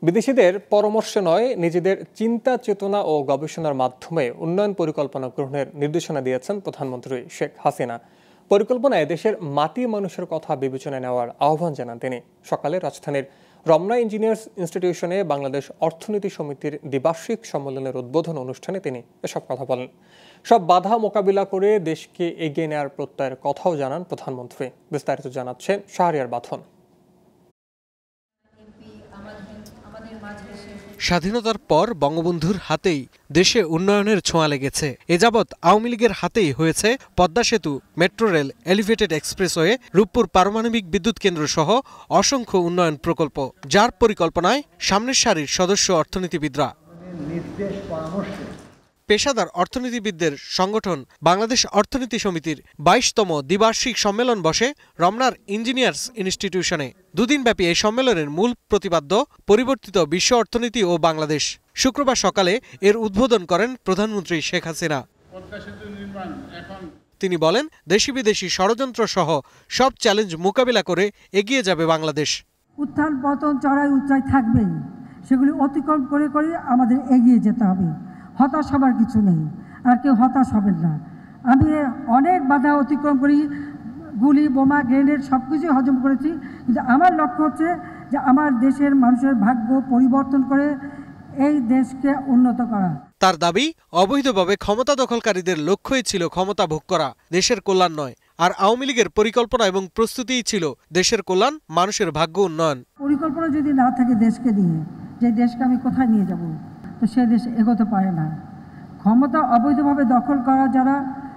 বিদেশিদের পরামর্শে নয়, নিজেদের চিন্তা চেতনা ও গবেষণার মাধ্যমে উন্নয়ন পরিকল্পনা গ্রহণের নির্দেশনা দিয়েছেন প্রধানমন্ত্রী শেখ হাসিনা। পরিকল্পনায় দেশের মাটি মানুষের কথা বিবেচনায় নেওয়ার আহ্বান জানান তিনি। সকালে রাজধানীর রমনা ইঞ্জিনিয়ার্স ইনস্টিটিউশনে বাংলাদেশ অর্থনীতি সমিতির দ্বিবার্ষিক সম্মেলনের উদ্বোধন অনুষ্ঠানে তিনি এসব কথা বলেন। সব বাধা মোকাবিলা করে দেশকে এগিয়ে নেওয়ার প্রত্যয়ের কথাও জানান প্রধানমন্ত্রী। বিস্তারিত জানাচ্ছেন শাহরিয়ার বাঁধন। স্বাধীনতার পর বঙ্গবন্ধুর হাতেই দেশে উন্নয়নের ছোঁয়া লেগেছে। এ যাবৎ আওয়ামী লীগের হাতেই হয়েছে পদ্মা সেতু, metro rail, elevated expressway, Rooppur পারমাণবিক বিদ্যুৎ কেন্দ্র সহ অসংখ্য উন্নয়ন প্রকল্প, যার পরিকল্পনায় সামনের সারির সদস্য অর্থনীতিবিদরা। পেশাদার অর্থনীতিবিদদের সংগঠন বাংলাদেশ অর্থনীতি সমিতির ২২তম দ্বিবার্ষিক সম্মেলন বসে রমনার ইঞ্জিনিয়ার্স ইনস্টিটিউশনে। দুদিনব্যাপী এই সম্মেলনের মূল প্রতিপাদ্য পরিবর্তিত বিশ্ব অর্থনীতি ও বাংলাদেশ। শুক্রবার সকালে এর উদ্বোধন করেন প্রধানমন্ত্রী শেখ হাসিনা। তিনি বলেন, দেশি বিদেশি ষড়যন্ত্র সহ সব চ্যালেঞ্জ মোকাবিলা করে এগিয়ে যাবে বাংলাদেশ। উত্থান পতন চড়াই উচ্চাই থাকবেই, সেগুলি অতিক্রম করে করে আমাদের এগিয়ে যেতে হবে। হতাশ হবার কিছু নেই, আর কেউ হতাশ হবেন না। আমি অনেক বাধা অতিক্রম করি, গুলি, বোমা, গ্রেনেড সব কিছুই হজম করেছি, কিন্তু আমার লক্ষ্য হচ্ছে যে আমার দেশের মানুষের ভাগ্য পরিবর্তন করে এই দেশকে উন্নত করা। তার দাবি, অবৈধভাবে ক্ষমতা দখলকারীদের লক্ষ্যই ছিল ক্ষমতা ভোগ করা, দেশের কল্যাণ নয়। আর আওয়ামী লীগের পরিকল্পনা এবং প্রস্তুতিই ছিল দেশের কল্যাণ, মানুষের ভাগ্য উন্নয়ন। পরিকল্পনা যদি না থাকে দেশকে নিয়ে, যে দেশকে আমি কোথায় নিয়ে যাব, তো সে দেশ এগোতে পারে না। ক্ষমতা অবৈধভাবে দখল করা যারা,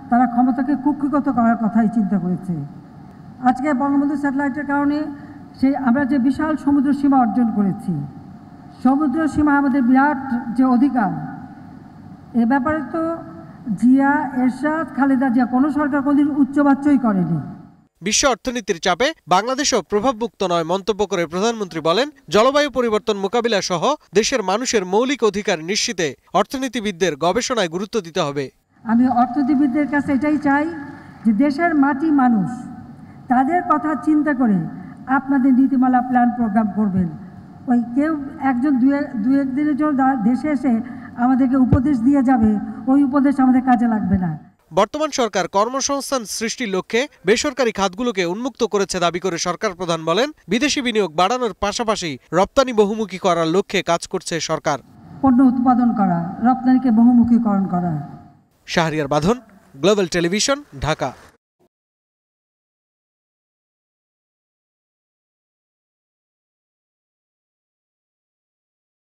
তারা ক্ষমতাকে কুক্ষিগত করার কথাই চিন্তা করেছে। আজকে বঙ্গবন্ধু স্যাটেলাইটের কারণে আমরা যে বিশাল সমুদ্র সীমা অর্জন করেছি, সমুদ্র সীমা আমাদের বিরাট যে অধিকার, এ ব্যাপারে তো জিয়া, এরশাদ, খালেদা জিয়া কোনো সরকার কোনদিন উচ্চবাচ্যই করেনি। বিশ্ব অর্থনীতির চাপে বাংলাদেশও প্রভাবমুক্ত নয় মন্তব্য করে প্রধানমন্ত্রী বলেন, জলবায়ু পরিবর্তন মোকাবিলা সহ দেশের মানুষের মৌলিক অধিকার নিশ্চিতে অর্থনীতিবিদদের গবেষণায় গুরুত্ব দিতে হবে। আমি অর্থনীতিবিদদের কাছে এটাই চাই যে দেশের মাটি মানুষ, তাদের কথা চিন্তা করে আপনাদের নীতিমালা, প্ল্যান, প্রোগ্রাম করবেন। ওই কেউ একজন দু একদিনের জন্য দেশে এসে আমাদেরকে উপদেশ দিয়ে যাবে, ওই উপদেশ আমাদের কাজে লাগবে না। বর্তমান সরকার কর্মসংস্থান সৃষ্টির লক্ষ্যে বেসরকারি খাতগুলোকে উন্মুক্ত করেছে দাবি করে সরকার প্রধান বলেন, বিদেশি বিনিয়োগ বাড়ানোর পাশাপাশি রপ্তানি বহুমুখী করার লক্ষ্যে কাজ করছে সরকার। পণ্য উৎপাদন করা, রপ্তানিকে বহুমুখীকরণ করা। শাহরিয়ার বাঁধন, গ্লোবাল টেলিভিশন, ঢাকা।